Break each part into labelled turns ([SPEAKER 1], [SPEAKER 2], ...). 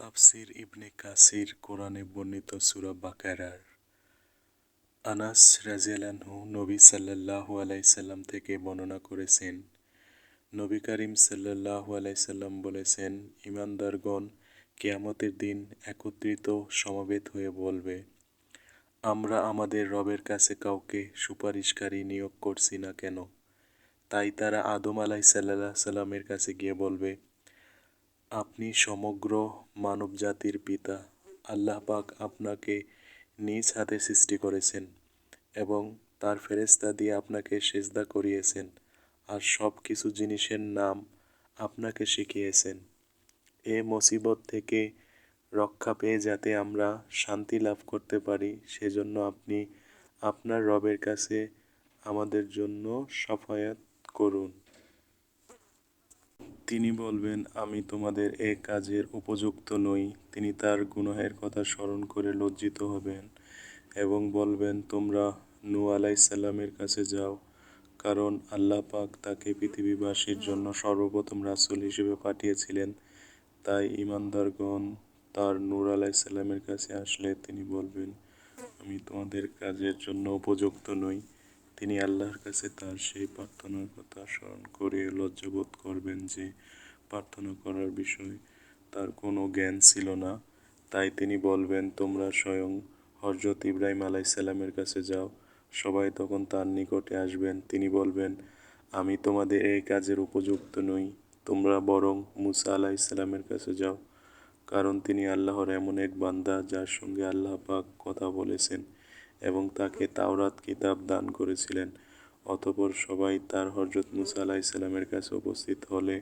[SPEAKER 1] তাফসির ইবনে কাসির কোরআনে বর্ণিত সূরা বাকারার আনাস রাদিয়াল্লাহু নবী সাল্লাল্লাহু আলাইহি সাল্লাম থেকে বর্ণনা করেছেন, নবী করিম সাল্লাল্লাহু আলাইহি সাল্লাম বলেছেন, ঈমানদারগণ কিয়ামতের দিন একত্রিত সমবেত হয়ে বলবে, আমরা আমাদের রবের কাছে কাউকে সুপারিশকারী নিয়োগ করছি না কেন? তাই তারা আদম আলাইহিসসালামের কাছে গিয়ে বলবে, আপনি সমগ্র মানবজাতির পিতা। আল্লাহ পাক আপনাকে নিজ হাতে সৃষ্টি করেছেন এবং তার ফেরেশতা দিয়ে আপনাকে সেজদা করিয়েছেন আর সব কিছু জিনিসের নাম আপনাকে শিখিয়েছেন। এ মুসিবত থেকে রক্ষা পেয়ে যাতে আমরা শান্তি লাভ করতে পারি, সেজন্য আপনি আপনার রবের কাছে আমাদের জন্য শাফায়াত করুন। তিনি বলবেন, আমি তোমাদের এ কাজের উপযুক্ত নই। তিনি তার গুনাহের কথা স্মরণ করে লজ্জিত হবেন এবং বলবেন, তোমরা নূহ আলাইহিসসালামের কাছে যাও, কারণ আল্লাহ পাক তাকে পৃথিবীবাসীর জন্য সর্বপ্রথম রাসূল হিসেবে পাঠিয়েছিলেন। তাই ঈমানদারগণ তার নূহ আলাইহিসসালামের কাছে আসলে তিনি বলবেন, আমি তোমাদের কাজের জন্য উপযুক্ত নই। তিনি আল্লাহর কাছে তার সেই প্রার্থনার কথা স্মরণ করে লজ্জাবোধ করবেন যে প্রার্থনা করার বিষয় তার কোনো জ্ঞান ছিল না। তাই তিনি বলবেন, তোমরা স্বয়ং হযরত ইব্রাহিম আলাইহিসসালামের কাছে যাও। সবাই তখন তার নিকটে আসবেন। তিনি বলবেন, আমি তোমাদের এই কাজের উপযুক্ত নই। তোমরা বরং মূসা আলাইহিসসালামের কাছে যাও, কারণ তিনি আল্লাহর এমন এক বান্দা যার সঙ্গে আল্লাহ পাক কথা বলেছেন এবং তাকে তাওরাত কিতাব দান করেছিলেন। অতঃপর সবাই তার হযরত মূসা আলাইহিসসালামের কাছে উপস্থিত হলে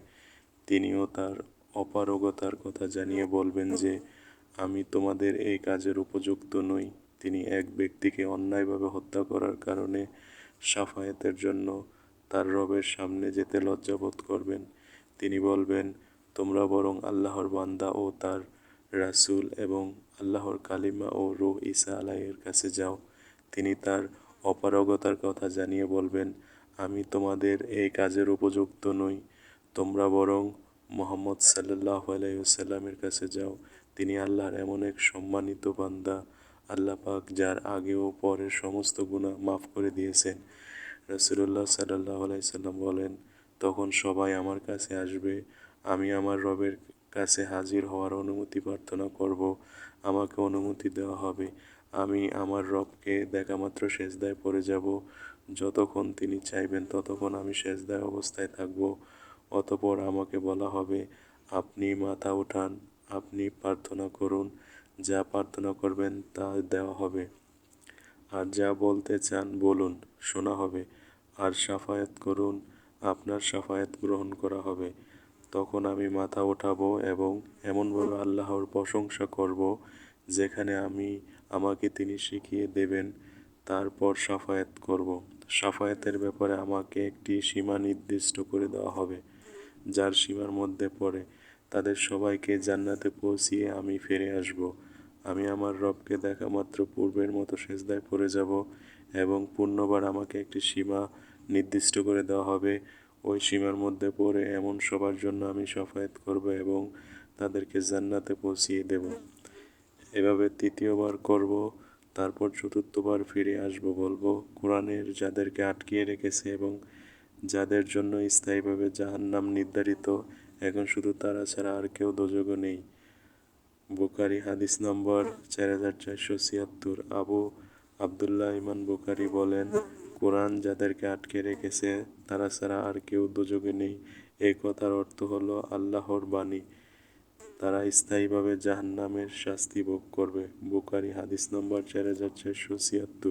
[SPEAKER 1] তিনিও তার অপারগতার কথা জানিয়ে বলবেন যে, আমি তোমাদের এই কাজের উপযুক্ত নই। তিনি এক ব্যক্তিকে অন্যায়ভাবে হত্যা করার কারণে শাফায়াতের জন্য তার রবের সামনে যেতে লজ্জাবোধ করবেন। তিনি বলবেন, তোমরা বরং আল্লাহর বান্দা ও তার রাসূল এবং আল্লাহর কালিমা ও রূহ ঈসা আলাইহির কাছে যাও। তিনি তার অপারগতার কথা জানিয়ে বলবেন, আমি তোমাদের এই কাজের উপযুক্ত নই। তোমরা বরং মুহাম্মদ সাল্লাল্লাহু আলাইহি ওয়াসাল্লামের কাছে যাও। তিনি আল্লাহর এমন এক সম্মানিত বান্দা, আল্লাহ পাক যার আগে ও পরের সমস্ত গুনাহ মাফ করে দিয়েছেন। রাসূলুল্লাহ সাল্লাল্লাহু আলাইহি সাল্লাম বলেন, তখন সবাই আমার কাছে আসবে। আমি আমার রবের কাছে হাজির হওয়ার অনুমতি প্রার্থনা করব। আমাকে অনুমতি দেওয়া হবে। আমি আমার রবকে দেখামাত্র সেজদায় পড়ে যাব। যতক্ষণ তিনি চাইবেন ততক্ষণ আমি সেজদায় অবস্থায় থাকব। অতঃপর আমাকে বলা হবে, আপনি মাথা উঠান, আপনি প্রার্থনা করুন। যা প্রার্থনা করবেন তা দেওয়া হবে, আর যা বলতে চান বলুন, শোনা হবে। আর শাফায়াত করুন, আপনার শাফায়াত গ্রহণ করা হবে। তখন আমি মাথা উঠাবো এবং এমনভাবে আল্লাহর প্রশংসা করব, যেখানে আমাকে তিনি শিখিয়ে দেবেন। তারপর শাফায়াত করব। শাফায়াতের ব্যাপারে আমাকে একটি সীমা নির্দিষ্ট করে দেওয়া হবে, যার সীমার মধ্যে পড়ে তাদের সবাইকে জান্নাতে পৌঁছিয়ে আমি ফিরে আসব। আমি আমার রবকে দেখা মাত্র পূর্বের মতো সেজদায় পড়ে যাব এবং পুনর্বার আমাকে একটি সীমা নির্দিষ্ট করে দেওয়া হবে। ওই সীমার মধ্যে পড়ে এমন সবার জন্য আমি শাফায়াত করব এবং তাদেরকে জান্নাতে পৌঁছিয়ে দেব। এভাবে তৃতীয়বার করব, তারপর চতুর্থবার ফিরে আসব, বলবো, কোরআনের যাদেরকে আটকিয়ে রেখেছে এবং যাদের জন্য স্থায়ীভাবে জাহান্নাম নির্ধারিত, এখন শুধু তারা ছাড়া আর কেউ দোজখে নেই। বুখারী হাদিস নম্বর 4476। আবু আব্দুল্লাহ ইমাম বুখারী বলেন, কোরআন যাদেরকে আটকে রেখেছে তারা ছাড়া আর কেউ দোজখে নেই। এই কথার অর্থ হলো আল্লাহর বাণী, তারা স্থায়ীভাবে জাহান্নামের শাস্তি ভোগ করবে। বুখারী হাদিস নম্বর 4476।